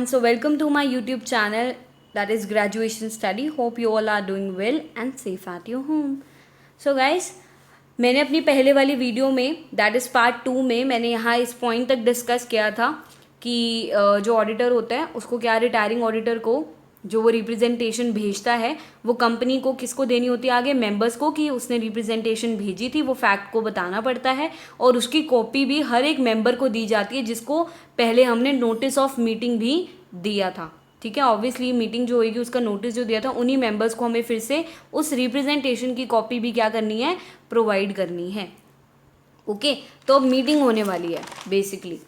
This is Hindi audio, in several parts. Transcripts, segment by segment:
everyone, so welcome to my YouTube channel that is Graduation Study. Hope you all are doing well and safe at your home. So guys, मैंने अपनी पहले वाली वीडियो में दैट इज़ पार्ट 2 में मैंने यहाँ इस पॉइंट तक डिस्कस किया था कि जो ऑडिटर होता है उसको क्या रिटायरिंग ऑडिटर को जो वो रिप्रेजेंटेशन भेजता है वो कंपनी को किसको देनी होती है आगे मेंबर्स को कि उसने रिप्रेजेंटेशन भेजी थी, वो फैक्ट को बताना पड़ता है और उसकी कॉपी भी हर एक मेंबर को दी जाती है जिसको पहले हमने नोटिस ऑफ मीटिंग भी दिया था। ठीक है, ऑब्वियसली मीटिंग जो होगी उसका नोटिस जो दिया था उन्हीं मेंबर्स को हमें फिर से उस रिप्रेजेंटेशन की कॉपी भी क्या करनी है, प्रोवाइड करनी है। ओके, तो अब मीटिंग होने वाली है बेसिकली।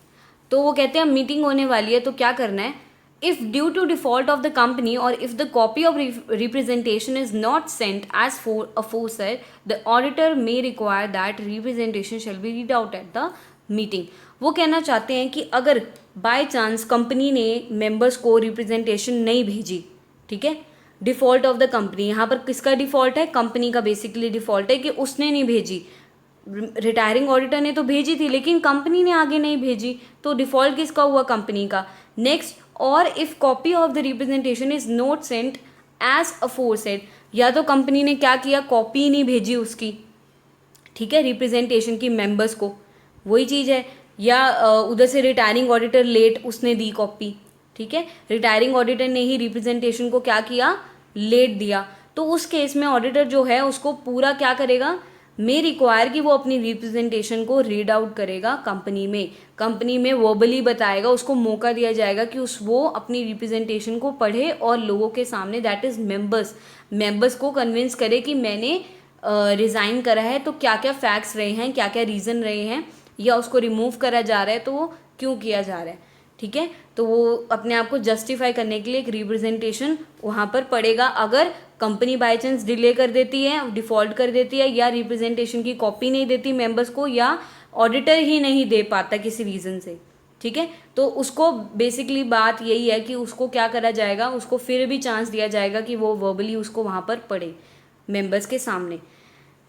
तो वो कहते हैं मीटिंग होने वाली है तो क्या करना है, if due to default of the company or if the copy of representation is not sent as aforesaid, the auditor may require that representation shall be read out at the meeting। वो कहना चाहते हैं कि अगर बाय चांस कंपनी ने मेंबर्स को रिप्रेजेंटेशन नहीं भेजी, ठीक है, डिफ़ॉल्ट ऑफ द कंपनी, यहाँ पर किसका डिफ़ॉल्ट है, कंपनी का बेसिकली डिफ़ॉल्ट है कि उसने नहीं भेजी। रिटायरिंग ऑडिटर ने तो भेजी थी लेकिन कंपनी ने आगे नहीं भेजी, तो डिफ़ॉल्ट किसका हुआ, कंपनी का। नेक्स्ट, और if copy of the representation is not sent as aforesaid, या तो कंपनी ने क्या किया, कॉपी नहीं भेजी उसकी, ठीक है, रिप्रेजेंटेशन की मेंबर्स को, वही चीज़ है, या उधर से रिटायरिंग ऑडिटर लेट उसने दी कॉपी, ठीक है, रिटायरिंग ऑडिटर ने ही रिप्रेजेंटेशन को क्या किया, लेट दिया, तो उस केस में ऑडिटर जो है उसको पूरा क्या करेगा, मे रिक्वायर कि वो अपनी रिप्रेजेंटेशन को रीड आउट करेगा कंपनी में वर्बली बताएगा, उसको मौका दिया जाएगा कि वो अपनी रिप्रेजेंटेशन को पढ़े और लोगों के सामने दैट इज़ मेंबर्स को कन्विंस करे कि मैंने रिज़ाइन करा है, तो क्या क्या फैक्ट्स रहे हैं, क्या क्या रीज़न रहे हैं, या उसको रिमूव करा जा रहा है तो वो क्यों किया जा रहा है, ठीक है। तो वो अपने आप को जस्टिफाई करने के लिए एक रिप्रेजेंटेशन वहाँ पर पड़ेगा। अगर कंपनी बाय चांस डिले कर देती है, डिफ़ॉल्ट कर देती है, या रिप्रेजेंटेशन की कॉपी नहीं देती मेंबर्स को, या ऑडिटर ही नहीं दे पाता किसी रीज़न से, ठीक है, तो उसको बेसिकली बात यही है कि उसको क्या करा जाएगा, उसको फिर भी चांस दिया जाएगा कि वो वर्बली उसको वहाँ पर पढ़े मेंबर्स के सामने।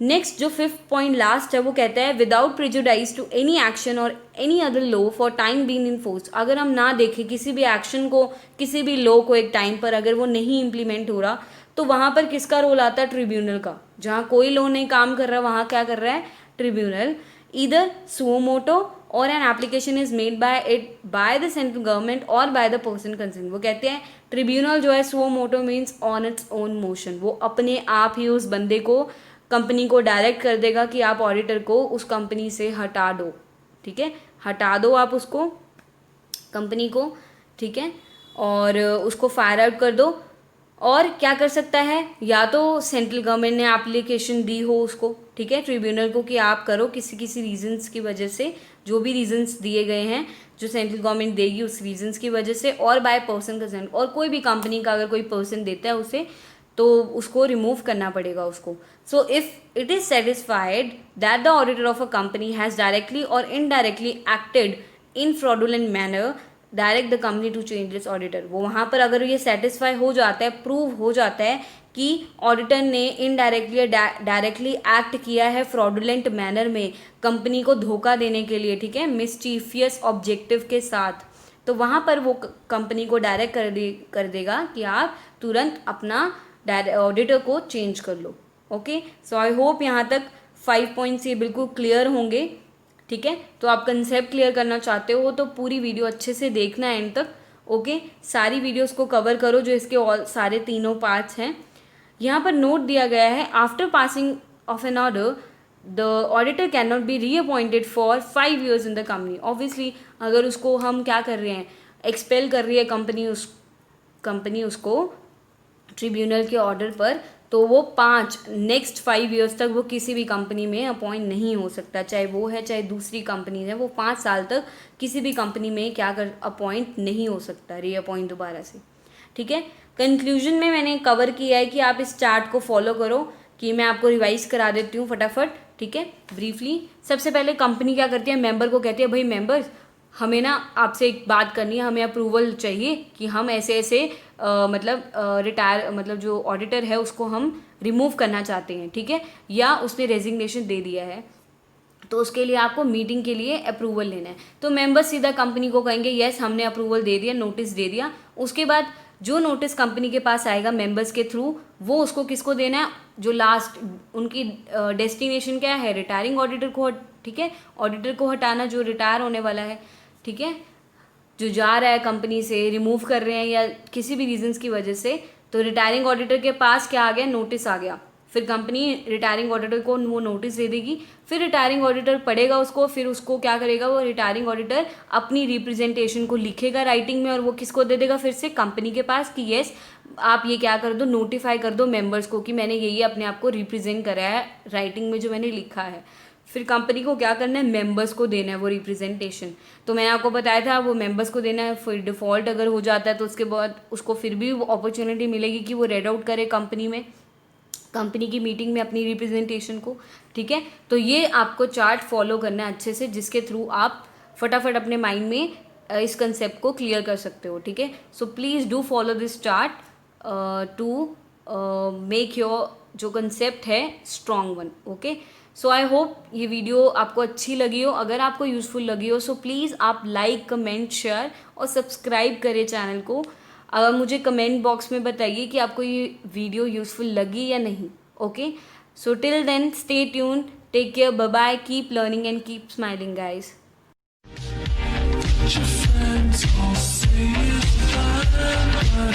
नेक्स्ट जो 5th पॉइंट लास्ट है वो कहता है without prejudice to any action और any other law for time been in force. अगर हम ना देखें किसी भी एक्शन को, किसी भी लॉ को एक टाइम पर अगर वो नहीं इम्प्लीमेंट हो रहा, तो वहाँ पर किसका रोल आता है, ट्रिब्यूनल का। जहाँ कोई लॉ नहीं काम कर रहा वहाँ क्या कर रहा है, ट्रिब्यूनल। ईदर सुओ मोटो और an application is made by the central government और बाय द पर्सन कंसर्न। वो कहते हैं ट्रिब्यूनल जो है suo motu means on its own motion, वो अपने आप ही उस बंदे को, कंपनी को डायरेक्ट कर देगा कि आप ऑडिटर को उस कंपनी से हटा दो, ठीक है, हटा दो आप उसको, कंपनी को, ठीक है, और उसको फायर आउट कर दो। और क्या कर सकता है, या तो सेंट्रल गवर्नमेंट ने एप्लीकेशन दी हो उसको, ठीक है, ट्रिब्यूनल को कि आप करो किसी रीजंस की वजह से, जो भी रीजंस दिए गए हैं जो सेंट्रल गवर्नमेंट देगी उस रीजंस की वजह से, और बाय पर्सन कंसर्न, और कोई भी कंपनी का अगर कोई पर्सन देता है उसे तो उसको रिमूव करना पड़ेगा उसको। So if it is satisfied that the auditor of a company has directly और indirectly acted in fraudulent manner direct the company to change this auditor. वो वहाँ पर अगर ये सेटिस्फाई हो जाता है, प्रूव हो जाता है कि ऑडिटर ने इनडायरेक्टली या डायरेक्टली एक्ट किया है फ्रॉडुलेंट मैनर में कंपनी को धोखा देने के लिए, ठीक है, मिसचीफियस ऑब्जेक्टिव के साथ, तो वहाँ पर वो कंपनी को डायरेक्ट कर देगा कि आप तुरंत अपना ऑडिटर को चेंज कर लो। ओके, सो आई होप यहाँ तक 5 पॉइंट्स ये बिल्कुल क्लियर होंगे, ठीक है। तो आप कंसेप्ट क्लियर करना चाहते हो तो पूरी वीडियो अच्छे से देखना एंड तक। ओके, सारी वीडियोस को कवर करो जो इसके सारे तीनों पार्ट्स हैं। यहाँ पर नोट दिया गया है after passing of an order the auditor can not be reappointed for 5 years in the company. Obviously अगर उसको हम क्या कर रहे हैं, एक्सपेल कर रही है कंपनी उसको ट्रिब्यूनल के ऑर्डर पर, तो वो नेक्स्ट 5 years तक वो किसी भी कंपनी में अपॉइंट नहीं हो सकता, चाहे वो है चाहे दूसरी कंपनी है, वो 5 साल तक किसी भी कंपनी में क्या कर अपॉइंट नहीं हो सकता, रीअपॉइंट दोबारा से, ठीक है। कंक्लूजन में मैंने कवर किया है कि आप इस चार्ट को फॉलो करो, कि मैं आपको रिवाइज करा देती हूँ फटाफट, ठीक है, ब्रीफली। सबसे पहले कंपनी क्या करती है, मेंबर को कहती है भाई मेंबर्स हमें ना आपसे एक बात करनी है, हमें अप्रूवल चाहिए कि हम ऐसे रिटायर जो ऑडिटर है उसको हम रिमूव करना चाहते हैं, ठीक है, या उसने रेजिग्नेशन दे दिया है, तो उसके लिए आपको मीटिंग के लिए अप्रूवल लेना है। तो मेंबर्स सीधा कंपनी को कहेंगे यस हमने अप्रूवल दे दिया, नोटिस दे दिया। उसके बाद जो नोटिस कंपनी के पास आएगा मेंबर्स के थ्रू, वो उसको किसको देना है, जो लास्ट उनकी डेस्टिनेशन क्या है, रिटायरिंग ऑडिटर को, ठीक है, ऑडिटर को हटाना जो रिटायर होने वाला है, ठीक है, जो जा रहा है कंपनी से, रिमूव कर रहे हैं या किसी भी रीजंस की वजह से, तो रिटायरिंग ऑडिटर के पास क्या आ गया, नोटिस आ गया। फिर कंपनी रिटायरिंग ऑडिटर को वो नोटिस दे देगी, फिर रिटायरिंग ऑडिटर पढ़ेगा उसको, फिर उसको क्या करेगा, वो रिटायरिंग ऑडिटर अपनी रिप्रेजेंटेशन को लिखेगा राइटिंग में और वो किसको दे देगा, फिर से कंपनी के पास कि येस आप ये क्या कर दो, नोटिफाई कर दो मेंबर्स को कि मैंने ये अपने आप को रिप्रेजेंट करा है राइटिंग में जो मैंने लिखा है। फिर कंपनी को क्या करना है, मेंबर्स को देना है वो रिप्रेजेंटेशन। तो मैंने आपको बताया था वो मेंबर्स को देना है। फिर डिफ़ॉल्ट अगर हो जाता है तो उसके बाद उसको फिर भी अपॉर्चुनिटी मिलेगी कि वो रेड आउट करे कंपनी में, कंपनी की मीटिंग में अपनी रिप्रेजेंटेशन को, ठीक है। तो ये आपको चार्ट फॉलो करना है अच्छे से, जिसके थ्रू आप फटाफट अपने माइंड में इस कंसेप्ट को क्लियर कर सकते हो, ठीक है। So please do follow this chart to make your जो कंसेप्ट है strong one, okay. So I hope ये वीडियो आपको अच्छी लगी हो। अगर आपको यूज़फुल लगी हो सो प्लीज़ आप लाइक, कमेंट, शेयर और सब्सक्राइब करें चैनल को। मुझे कमेंट बॉक्स में बताइए कि आपको ये वीडियो यूज़फुल लगी या नहीं, okay. So till then stay tune, take care, bye bye, keep learning and keep smiling guys. Your friends all say you're fine, but